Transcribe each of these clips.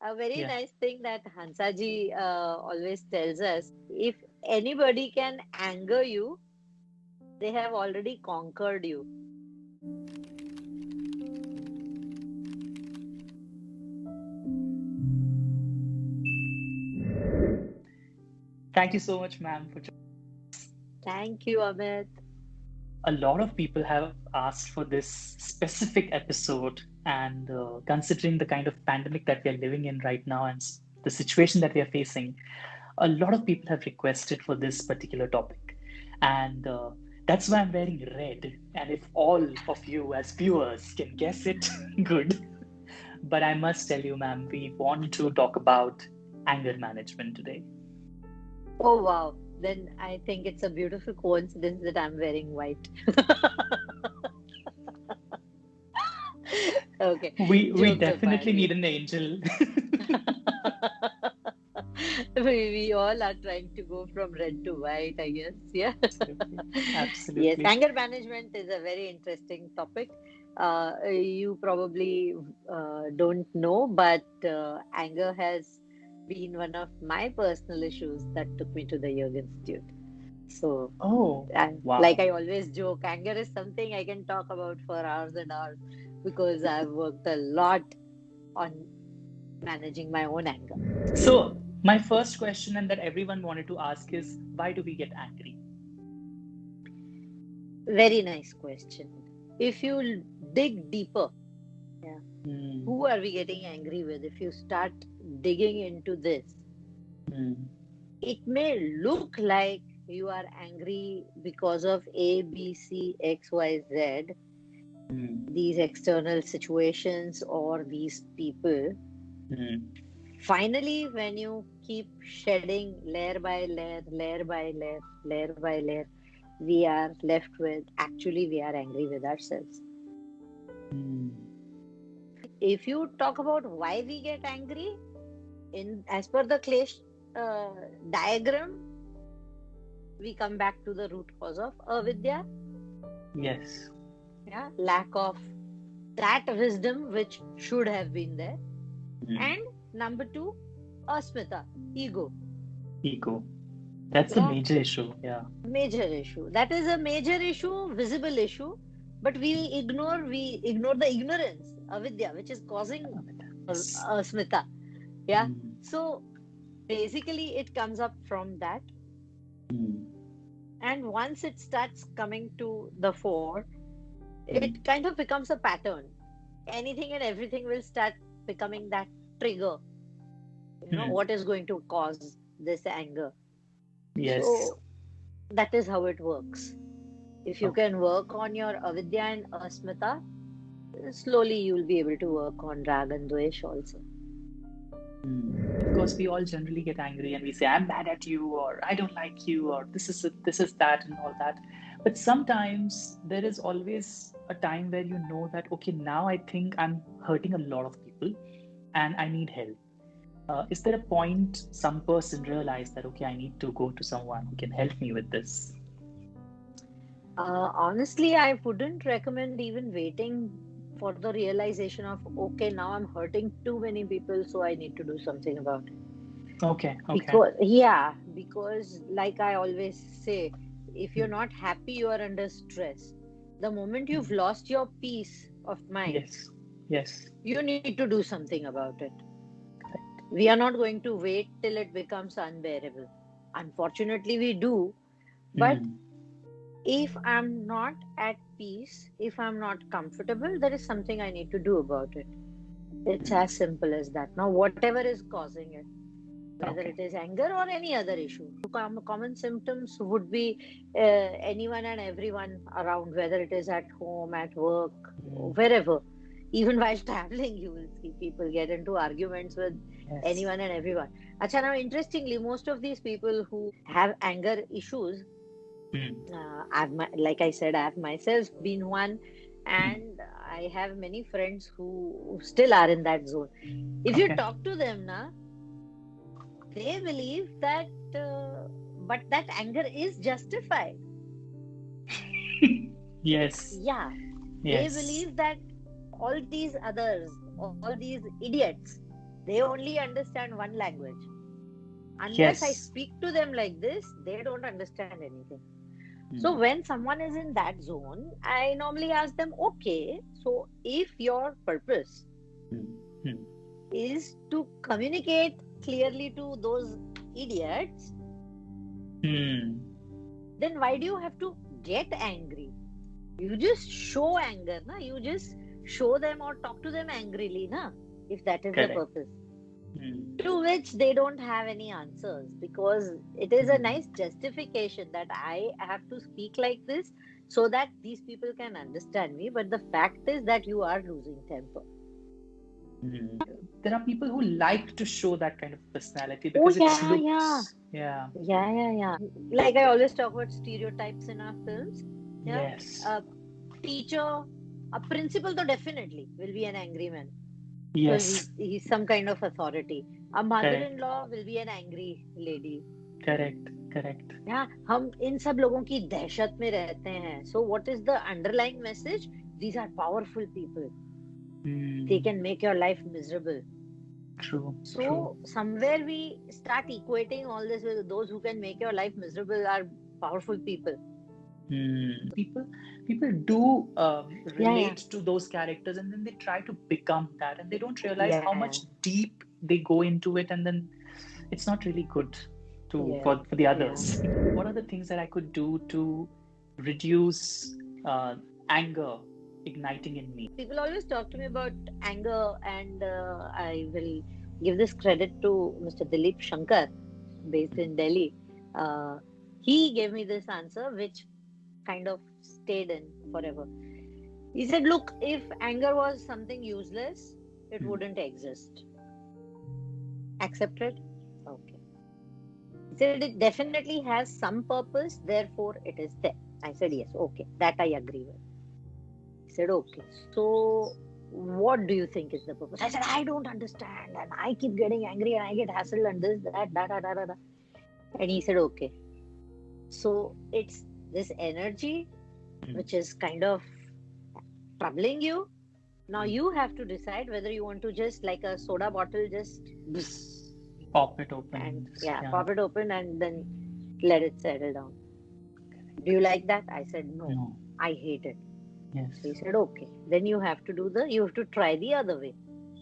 a very Yeah. nice thing that Hansaji always tells us. If anybody can anger you, they have already conquered you. Thank you so much, ma'am, for Thank you, Amit. a lot of people have asked for this specific episode, and considering the kind of pandemic that we are living in right now and the situation that we are facing, a lot of people have requested for this particular topic. And that's why I'm wearing red. And if all of you as viewers can guess it, good. But I must tell you, ma'am, we want to talk about anger management today. Oh, wow. Then I think it's a beautiful coincidence that I'm wearing white. Okay, We jokes definitely apart. need an angel. We all are trying to go from red to white, I guess. Yeah. Absolutely. Yes, Absolutely. anger management is a very interesting topic. You probably don't know, but anger has been one of my personal issues that took me to the Yoga Institute. So, Oh, like wow. I always joke, anger is something I can talk about for hours and hours because I've worked a lot on managing my own anger. So, my first question, and that everyone wanted to ask, is why do we get angry? Very nice question. If you dig deeper, yeah, Hmm. who are we getting angry with? If you start digging into this, Hmm. it may look like you are angry because of A, B, C, X, Y, Z, Hmm. these external situations or these people. Hmm. Finally, when you keep shedding layer by layer, layer by layer, layer by layer, we are left with actually we are angry with ourselves. Hmm. If you talk about why we get angry, in as per the Klesh uh, diagram, we come back to the root cause of avidya, Yes. yeah, lack of that wisdom which should have been there, Hmm. and number two, asmita, ego. Ego. That's a Yeah, major issue. Yeah. major issue. That is a major issue, visible issue, but we ignore the ignorance, avidya, which is causing Yes. asmita. Yeah, Hmm. so basically it comes up from that. Hmm. And once it starts coming to the fore, Hmm. it kind of becomes a pattern. Anything and everything will start becoming that trigger. Hmm. What is going to cause this anger? Yes. So that is how it works. If you Okay. can work on your avidya and asmita, slowly you will be able to work on rag and dvesh also. Hmm. Of course, we all generally get angry and we say, "I'm mad at you," or "I don't like you," or this is that," and all that. But sometimes there is always a time where you know that, okay, now I think I'm hurting a lot of people, and I need help. Is there a point some person realize that, okay, I need to go to someone who can help me with this? Honestly, I wouldn't recommend even waiting for the realization of, okay, now I'm hurting too many people, so I need to do something about it. Okay, okay. Because like I always say, if you're Hmm. not happy, you are under stress. The moment you've Hmm. lost your peace of mind, Yes, yes. you need to do something about it. Correct. We are not going to wait till it becomes unbearable. Unfortunately, we do. But Hmm. if I'm not at peace, if I'm not comfortable, there is something I need to do about it. It's Hmm. as simple as that. Now, whatever is causing it, whether Okay. it is anger or any other issue. Common symptoms would be anyone and everyone around, whether it is at home, at work, Hmm. wherever. Even while traveling, you will see people get into arguments with Yes. anyone and everyone. Acha, now interestingly, most of these people who have anger issues, Hmm. like I said, I've myself been one, Hmm. and I have many friends who still are in that zone. If you Okay. talk to them now, they believe that, but that anger is justified. Yes. Yeah, they Yes. believe that all these others, all these idiots, They only understand one language. Unless I Yes. speak to them like this, they don't understand anything. So Hmm. when someone is in that zone, I normally ask them, okay, so if your purpose Hmm. Hmm. is to communicate clearly to those idiots, Hmm. then why do you have to get angry? You just show anger, na? You just show them or talk to them angrily, na? If that is the Correct. purpose. Hmm. To which they don't have any answers, because it is a Hmm. nice justification that I have to speak like this so that these people can understand me. But the fact is that you are losing temper. Hmm. There are people who like to show that kind of personality Oh, because it yeah, yeah. looks, yeah, Yeah. Like I always talk about stereotypes in our films. Yeah. yes, A teacher, a principal, though definitely will be an angry man because yes, he's some kind of authority. A correct, mother-in-law will be an angry lady. correct, correct. Yeah, हम इन सब लोगों की दहशत में रहते हैं. So what is the underlying message? These are powerful people. They Hmm. can make your life miserable. True, true. So somewhere we start equating all this with those who can make your life miserable are powerful people. Hmm. People do Yeah, relate to those characters, and then they try to become that, and they don't realize how yeah, much deep they go into it, and then it's not really good to yeah, for the yeah. others. What are the things that I could do to reduce anger igniting in me? People always talk to me about anger, and I will give this credit to Mr. Dilip Shankar, based in Delhi. Uh, he gave me this answer, which kind of stayed in forever. He said, look, if anger was something useless, it Hmm. wouldn't exist. Accepted? Okay. He said, it definitely has some purpose, therefore it is there. I said, yes, okay, that I agree with. He said, okay, so what do you think is the purpose? I said, I don't understand, and I keep getting angry and I get hassled and this, that, da, da, da, da, da. And he said, okay, so it's this energy Hmm. which is kind of troubling you. Now Hmm. you have to decide whether you want to just like a soda bottle, just Pop it open and and just, yeah, yeah. pop it open and then let it settle down. Do you like that? I said, no, No. I hate it. Yes. So he said, okay, then you have to try the other way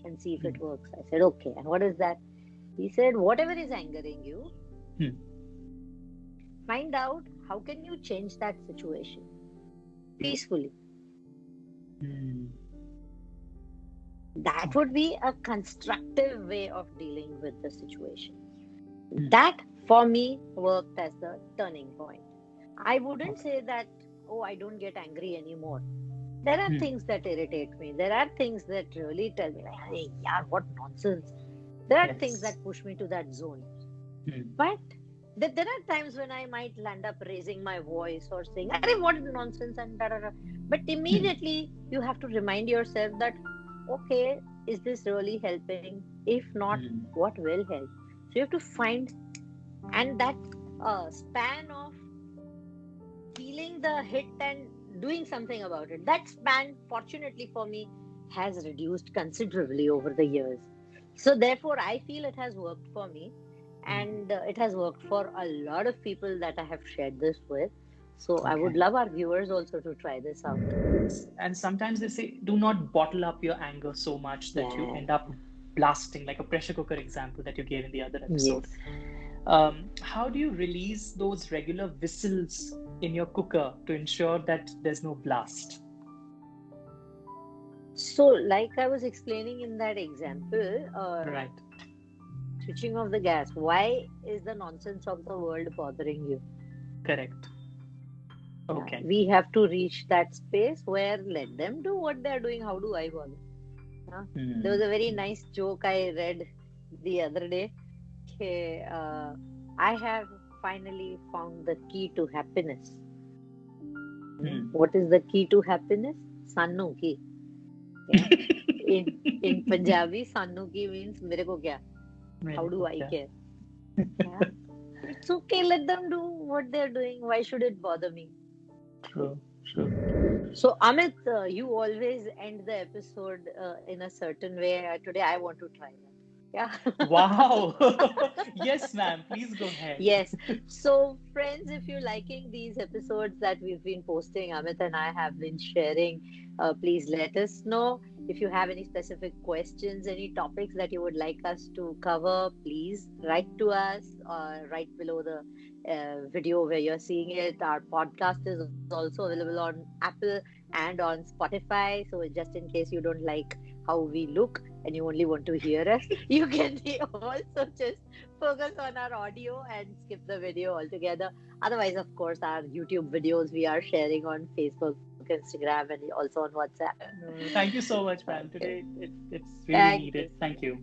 and see if Hmm. it works. I said, okay. And what is that? He said, whatever is angering you, Hmm. find out how can you change that situation peacefully. Hmm. That would be a constructive way of dealing with the situation. Hmm. That for me worked as the turning point. I wouldn't Okay. say that, oh, I don't get angry anymore. There are Hmm. things that irritate me. There are things that really tell me, like, hey, yeah, what nonsense. There are things Yes. that push me to that zone. Hmm. But there are times when I might land up raising my voice or saying, Arey, what nonsense and da da da. But Hmm. immediately you have to remind yourself that, okay, is this really helping? If not, Hmm. what will help? So you have to find, and that span of feeling the hit and doing something about it, that span, fortunately for me, has reduced considerably over the years. So therefore I feel it has worked for me, Hmm. and it has worked for a lot of people that I have shared this with. So I would Okay. love our viewers also to try this out. And sometimes they say, do not bottle up your anger so much that you Yeah. end up blasting, like a pressure cooker example that you gave in the other episode. Yes. How do you release those regular whistles in your cooker to ensure that there's no blast? So, like I was explaining in that example, Right. switching off the gas, why is the nonsense of the world bothering you? Correct. Okay. We have to reach that space where let them do what they're doing. How do I bother? There was Hmm. a very nice joke I read the other day. Okay, I have finally found the key to happiness. Hmm. What is the key to happiness? Sannu ki. Yeah. In Punjabi, Sannu ki means mere ko kya? How do I care? Yeah. It's okay. Let them do what they're doing. Why should it bother me? True. True. So, Amit, you always end the episode in a certain way. Today, I want to try that. Yeah. Wow. Yes, ma'am. Please go ahead. Yes. So, friends, if you're liking these episodes that we've been posting, Amit and I have been sharing, please let us know. If you have any specific questions, any topics that you would like us to cover, please write to us or right below the video where you're seeing it. Our podcast is also available on Apple and on Spotify. So, just in case you don't like how we look and you only want to hear us, you can also just focus on our audio and skip the video altogether. Otherwise, of course, our YouTube videos we are sharing on Facebook, Instagram, and also on WhatsApp. No, thank you so much, ma'am. Okay. Today it's really Thank needed. you. Thank you.